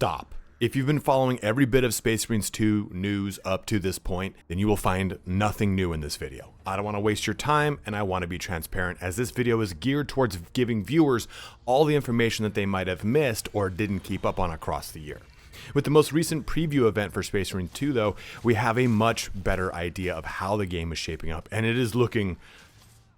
stop. If you've been following every bit of Space Marines 2 news up to this point, then you will find nothing new in this video. I don't want to waste your time, and I want to be transparent, as this video is geared towards giving viewers all the information that they might have missed or didn't keep up on across the year. With the most recent preview event for Space Marine 2, though, we have a much better idea of how the game is shaping up, and it is looking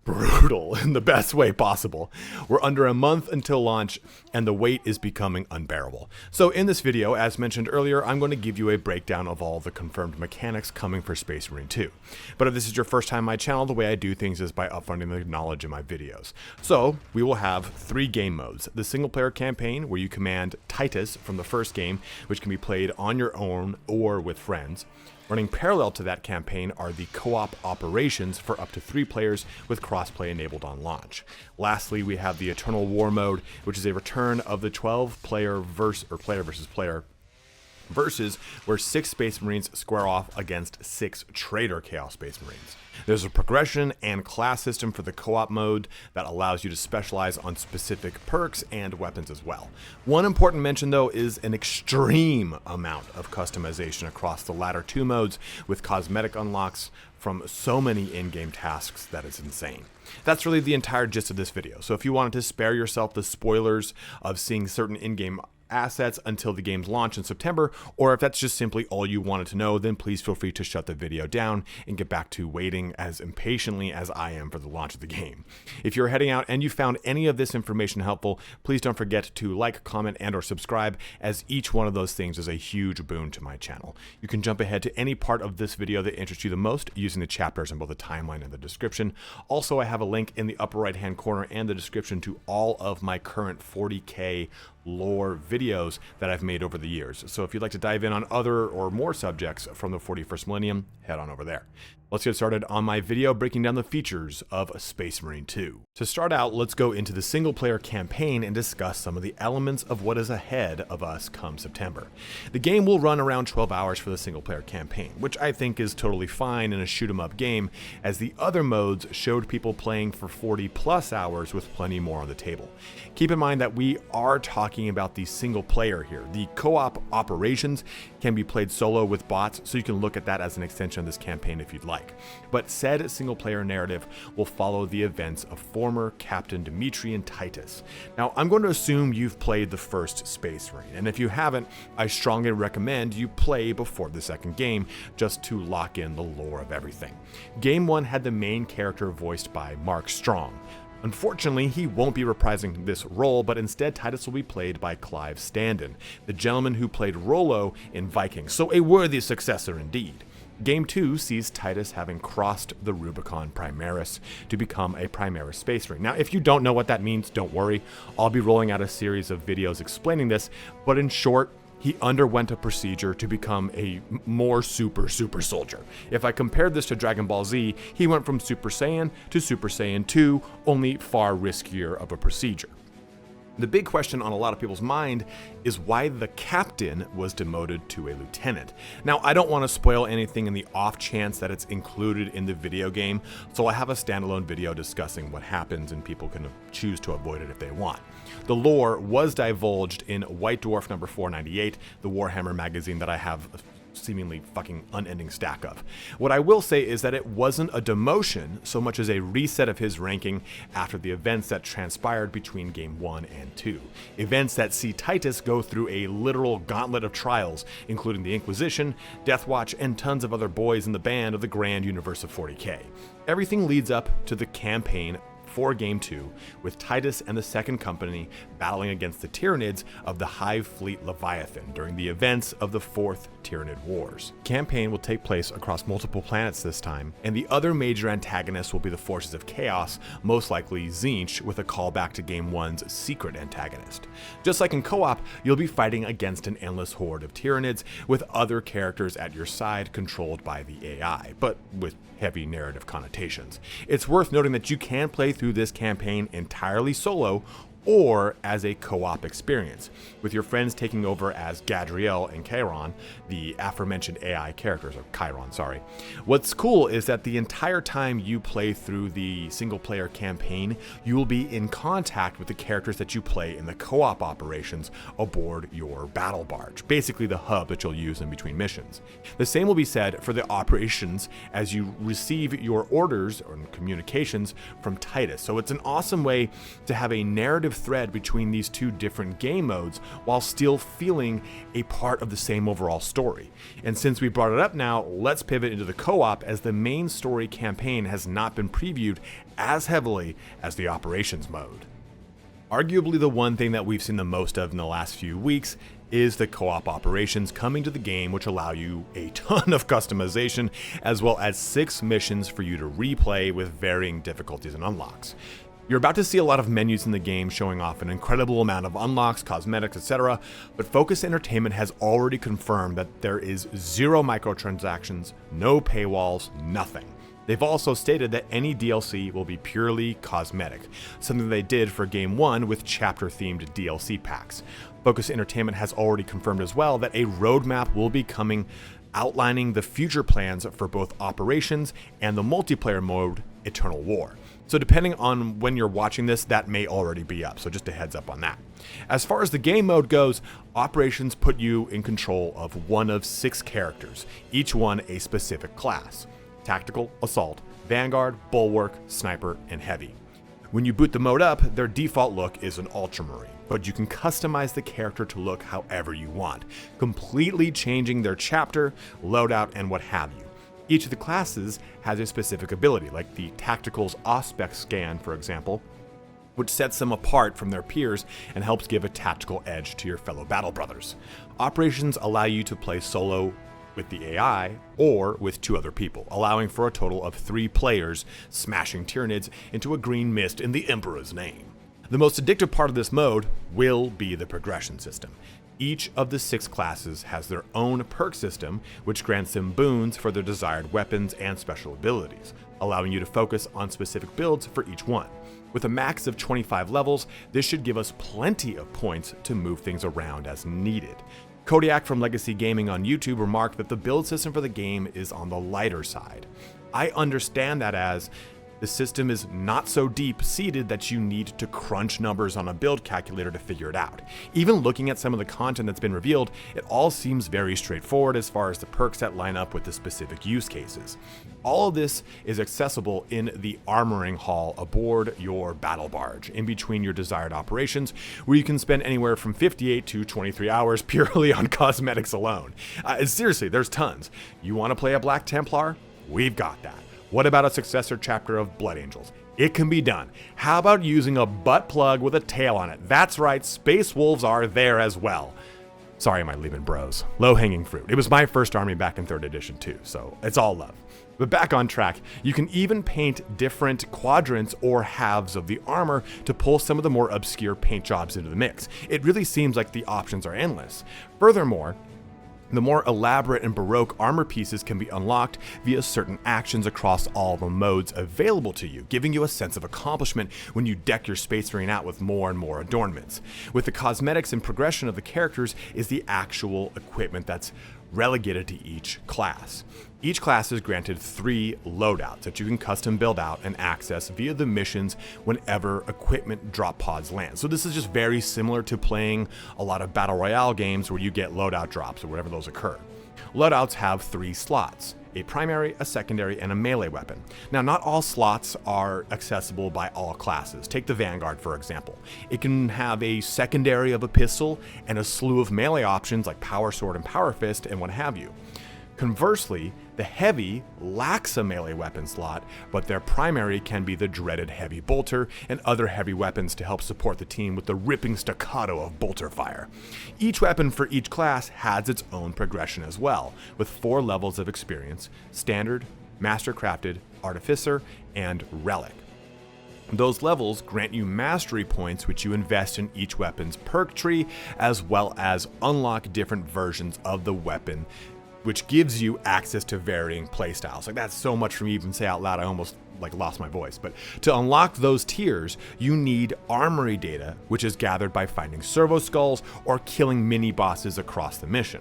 brutal in the best way possible. We're under a month until launch, and the wait is becoming unbearable. So in this video, as mentioned earlier, I'm going to give you a breakdown of all the confirmed mechanics coming for Space Marine 2. But if this is your first time on my channel, the way I do things is by upfronting the knowledge in my videos. So we will have 3 game modes. The single player campaign, where you command Titus from the first game, which can be played on your own or with friends. Running parallel to that campaign are the co-op operations for up to 3 players with crossplay enabled on launch. Lastly, we have the Eternal War mode, which is a return of the 12-player player versus player versus where 6 Space Marines square off against 6 Traitor Chaos Space Marines. There's a progression and class system for the co-op mode that allows you to specialize on specific perks and weapons as well. One important mention, though, is an extreme amount of customization across the latter 2 modes, with cosmetic unlocks from so many in-game tasks that it's insane. That's really the entire gist of this video. So if you wanted to spare yourself the spoilers of seeing certain in-game assets until the game's launch in September, or if that's just simply all you wanted to know, then please feel free to shut the video down and get back to waiting as impatiently as I am for the launch of the game. If you're heading out and you found any of this information helpful, please don't forget to like, comment, and or subscribe, as each one of those things is a huge boon to my channel. You can jump ahead to any part of this video that interests you the most using the chapters in both the timeline and the description. Also, I have a link in the upper right hand corner and the description to all of my current 40K lore videos that I've made over the years. So if you'd like to dive in on other or more subjects from the 41st millennium, head on over there. Let's get started on my video breaking down the features of Space Marine 2. To start out, let's go into the single player campaign and discuss some of the elements of what is ahead of us come September. The game will run around 12 hours for the single player campaign, which I think is totally fine in a shoot 'em up game, as the other modes showed people playing for 40 plus hours with plenty more on the table. Keep in mind that we are talking about the single player here. The co-op operations can be played solo with bots, so you can look at that as an extension of this campaign if you'd like. But said single player narrative will follow the events of former Captain Dimitri and Titus. Now, I'm going to assume you've played the first Space Marine, and if you haven't, I strongly recommend you play before the second game, just to lock in the lore of everything. Game 1 had the main character voiced by Mark Strong. Unfortunately, he won't be reprising this role, but instead Titus will be played by Clive Standen, the gentleman who played Rollo in Vikings, so a worthy successor indeed. Game 2 sees Titus having crossed the Rubicon Primaris to become a Primaris Space Marine. Now, if you don't know what that means, don't worry. I'll be rolling out a series of videos explaining this, but in short, he underwent a procedure to become a more super soldier. If I compared this to Dragon Ball Z, he went from Super Saiyan to Super Saiyan 2, only far riskier of a procedure. The big question on a lot of people's mind is why the captain was demoted to a lieutenant. Now, I don't want to spoil anything in the off chance that it's included in the video game, so I have a standalone video discussing what happens, and people can choose to avoid it if they want. The lore was divulged in White Dwarf number 498, the Warhammer magazine that I have seemingly fucking unending stack of. What I will say is that it wasn't a demotion so much as a reset of his ranking after the events that transpired between Game 1 and 2. Events that see Titus go through a literal gauntlet of trials, including the Inquisition, Death Watch, and tons of other boys in the band of the grand universe of 40K. Everything leads up to the campaign for Game 2, with Titus and the Second Company battling against the Tyranids of the Hive Fleet Leviathan during the events of the 4th Tyranid Wars. The campaign will take place across multiple planets this time, and the other major antagonists will be the forces of chaos, most likely Tzeentch, with a callback to Game 1's secret antagonist. Just like in co-op, you'll be fighting against an endless horde of Tyranids, with other characters at your side controlled by the AI, but with heavy narrative connotations. It's worth noting that you can play through this campaign entirely solo or as a co-op experience, with your friends taking over as Gadriel and Chiron, the aforementioned AI characters, or Chiron, sorry. What's cool is that the entire time you play through the single-player campaign, you will be in contact with the characters that you play in the co-op operations aboard your battle barge, basically the hub that you'll use in between missions. The same will be said for the operations as you receive your orders or communications from Titus. So it's an awesome way to have a narrative thread between these two different game modes while still feeling a part of the same overall story. And since we brought it up now, let's pivot into the co-op, as the main story campaign has not been previewed as heavily as the operations mode. Arguably the one thing that we've seen the most of in the last few weeks is the co-op operations coming to the game, which allow you a ton of customization, as well as 6 missions for you to replay with varying difficulties and unlocks. You're about to see a lot of menus in the game showing off an incredible amount of unlocks, cosmetics, etc., but Focus Entertainment has already confirmed that there is 0 microtransactions, no paywalls, nothing. They've also stated that any DLC will be purely cosmetic, something they did for Game 1 with chapter-themed DLC packs. Focus Entertainment has already confirmed as well that a roadmap will be coming, outlining the future plans for both operations and the multiplayer mode, Eternal War. So depending on when you're watching this, that may already be up, so just a heads up on that. As far as the game mode goes, Operations put you in control of one of 6 characters, each one a specific class: Tactical, Assault, Vanguard, Bulwark, Sniper, and Heavy. When you boot the mode up, their default look is an Ultramarine, but you can customize the character to look however you want, completely changing their chapter, loadout, and what have you. Each of the classes has a specific ability, like the Tactical's Auspex scan, for example, which sets them apart from their peers and helps give a tactical edge to your fellow battle brothers. Operations allow you to play solo with the AI or with 2 other people, allowing for a total of 3 players smashing Tyranids into a green mist in the Emperor's name. The most addictive part of this mode will be the progression system. Each of the 6 classes has their own perk system, which grants them boons for their desired weapons and special abilities, allowing you to focus on specific builds for each one. With a max of 25 levels, this should give us plenty of points to move things around as needed. Kodiak from Legacy Gaming on YouTube remarked that the build system for the game is on the lighter side. I understand that as the system is not so deep-seated that you need to crunch numbers on a build calculator to figure it out. Even looking at some of the content that's been revealed, it all seems very straightforward as far as the perks that line up with the specific use cases. All of this is accessible in the armoring hall aboard your battle barge, in between your desired operations, where you can spend anywhere from 58 to 23 hours purely on cosmetics alone. Seriously, there's tons. You want to play a Black Templar? We've got that. What about a successor chapter of Blood Angels? It can be done. How about using a butt plug with a tail on it? That's right, Space Wolves are there as well. Sorry, my leaving bros. Low-hanging fruit. It was my first army back in 3rd edition too, so it's all love. But back on track, you can even paint different quadrants or halves of the armor to pull some of the more obscure paint jobs into the mix. It really seems like the options are endless. Furthermore, the more elaborate and baroque armor pieces can be unlocked via certain actions across all the modes available to you, giving you a sense of accomplishment when you deck your Space Marine out with more and more adornments. With the cosmetics and progression of the characters is the actual equipment that's relegated to each class. Each class is granted 3 loadouts that you can custom build out and access via the missions whenever equipment drop pods land. So this is just very similar to playing a lot of Battle Royale games where you get loadout drops or wherever those occur. Loadouts have 3 slots: a primary, a secondary, and a melee weapon. Now, not all slots are accessible by all classes. Take the Vanguard, for example. It can have a secondary of a pistol and a slew of melee options like Power Sword and Power Fist and what have you. Conversely, the Heavy lacks a melee weapon slot, but their primary can be the dreaded Heavy Bolter and other heavy weapons to help support the team with the ripping staccato of bolter fire. Each weapon for each class has its own progression as well, with 4 levels of experience: Standard, Mastercrafted, Artificer, and Relic. Those levels grant you mastery points, which you invest in each weapon's perk tree, as well as unlock different versions of the weapon, which gives you access to varying playstyles. Like, that's so much for me to even say out loud, I almost lost my voice. But to unlock those tiers, you need armory data, which is gathered by finding servo skulls or killing mini bosses across the mission.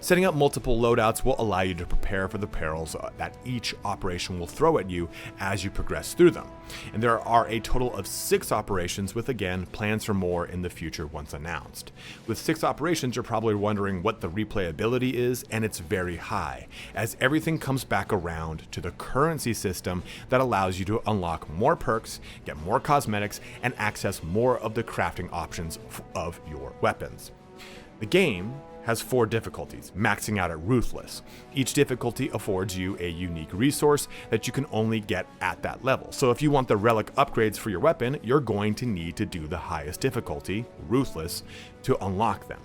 Setting up multiple loadouts will allow you to prepare for the perils that each operation will throw at you as you progress through them. And there are a total of 6 operations, with again plans for more in the future once announced. With 6 operations, you're probably wondering what the replayability is, and it's very high, as everything comes back around to the currency system that allows you to unlock more perks, get more cosmetics, and access more of the crafting options of your weapons. The game has 4 difficulties, maxing out at Ruthless. Each difficulty affords you a unique resource that you can only get at that level. So if you want the relic upgrades for your weapon, you're going to need to do the highest difficulty, Ruthless, to unlock them.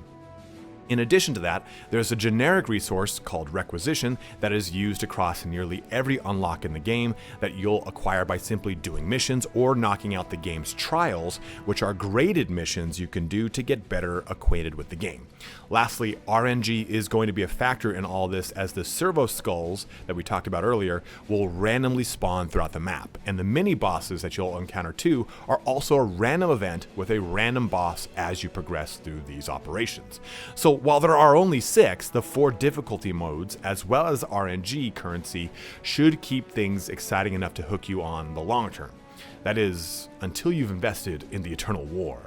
In addition to that, there's a generic resource called Requisition that is used across nearly every unlock in the game that you'll acquire by simply doing missions or knocking out the game's trials, which are graded missions you can do to get better acquainted with the game. Lastly, RNG is going to be a factor in all this, as the servo skulls that we talked about earlier will randomly spawn throughout the map, and the mini bosses that you'll encounter too are also a random event with a random boss as you progress through these operations. So while there are only 6, the 4 difficulty modes, as well as RNG currency, should keep things exciting enough to hook you on the long term. That is, until you've invested in the Eternal War.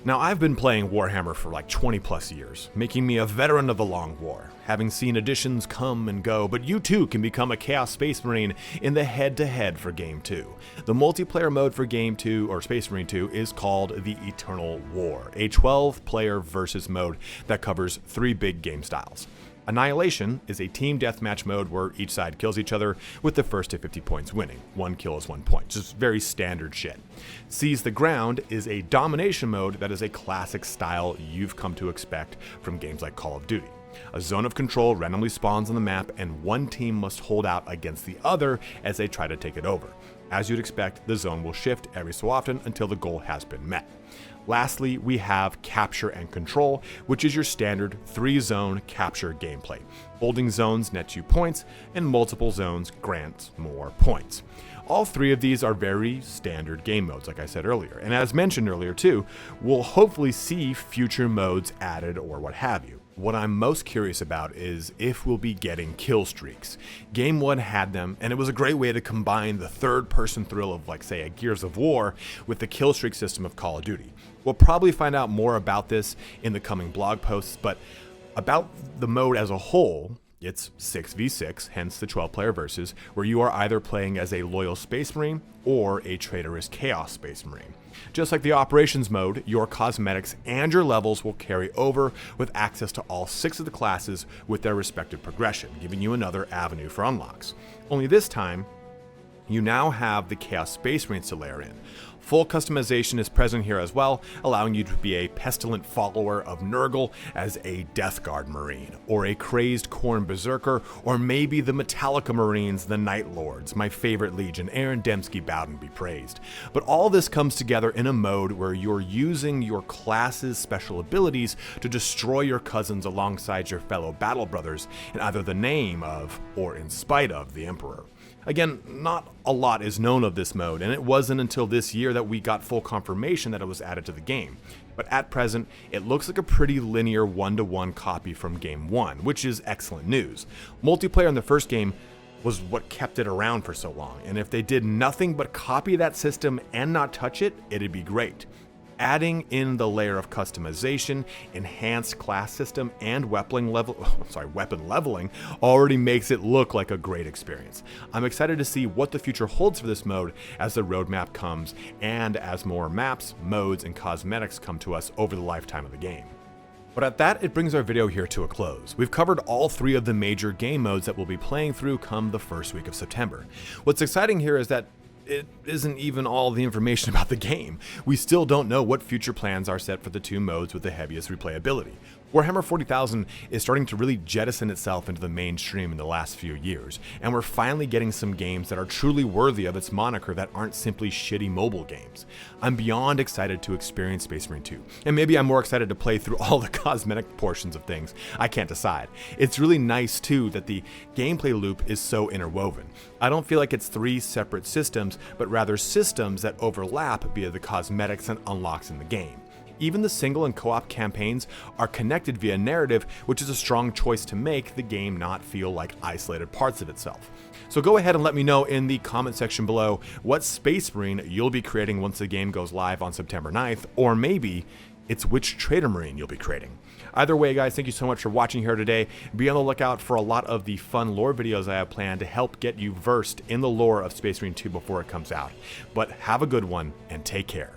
Now, I've been playing Warhammer for like 20 plus years, making me a veteran of the Long War, having seen editions come and go, but you too can become a Chaos Space Marine in the head-to-head for Game 2. The multiplayer mode for Game 2, or Space Marine 2, is called the Eternal War, a 12-player versus mode that covers 3 big game styles. Annihilation is a team deathmatch mode where each side kills each other, with the first to 50 points winning. 1 kill is 1 point, just very standard shit. Seize the Ground is a domination mode that is a classic style you've come to expect from games like Call of Duty. A zone of control randomly spawns on the map, and one team must hold out against the other as they try to take it over. As you'd expect, the zone will shift every so often until the goal has been met. Lastly, we have Capture and Control, which is your standard 3-zone capture gameplay. Holding zones nets you points, and multiple zones grants more points. All 3 of these are very standard game modes, like I said earlier, and as mentioned earlier too, we'll hopefully see future modes added or what have you. What I'm most curious about is if we'll be getting kill streaks. Game 1 had them, and it was a great way to combine the third-person thrill of, like, say, a Gears of War with the kill streak system of Call of Duty. We'll probably find out more about this in the coming blog posts, but about the mode as a whole, it's 6v6, hence the 12-player versus, where you are either playing as a loyal Space Marine or a traitorous Chaos Space Marine. Just like the Operations mode, your cosmetics and your levels will carry over with access to all 6 of the classes with their respective progression, giving you another avenue for unlocks. Only this time, you now have the Chaos Space Marines to layer in. Full customization is present here as well, allowing you to be a pestilent follower of Nurgle as a Death Guard Marine, or a crazed Khorne Berserker, or maybe the Metallica Marines, the Night Lords, my favorite legion, Aaron Dembski Bowden be praised. But all this comes together in a mode where you're using your class's special abilities to destroy your cousins alongside your fellow battle brothers in either the name of, or in spite of, the Emperor. Again, not a lot is known of this mode, and it wasn't until this year that we got full confirmation that it was added to the game. But at present, it looks like a pretty linear 1-to-1 copy from Game 1, which is excellent news. Multiplayer in the first game was what kept it around for so long, and if they did nothing but copy that system and not touch it, it'd be great. Adding in the layer of customization, enhanced class system, and weapon leveling already makes it look like a great experience. I'm excited to see what the future holds for this mode as the roadmap comes and as more maps, modes, and cosmetics come to us over the lifetime of the game. But at that, it brings our video here to a close. We've covered all 3 of the major game modes that we'll be playing through come the first week of September. What's exciting here is that it isn't even all the information about the game. We still don't know what future plans are set for the 2 modes with the heaviest replayability. Warhammer 40,000 is starting to really jettison itself into the mainstream in the last few years, and we're finally getting some games that are truly worthy of its moniker that aren't simply shitty mobile games. I'm beyond excited to experience Space Marine 2, and maybe I'm more excited to play through all the cosmetic portions of things. I can't decide. It's really nice too that the gameplay loop is so interwoven. I don't feel like it's 3 separate systems, but rather systems that overlap via the cosmetics and unlocks in the game. Even the single and co-op campaigns are connected via narrative, which is a strong choice to make the game not feel like isolated parts of itself. So go ahead and let me know in the comment section below what Space Marine you'll be creating once the game goes live on September 9th, or maybe it's which Trader Marine you'll be creating. Either way, guys, thank you so much for watching here today. Be on the lookout for a lot of the fun lore videos I have planned to help get you versed in the lore of Space Marine 2 before it comes out. But have a good one and take care.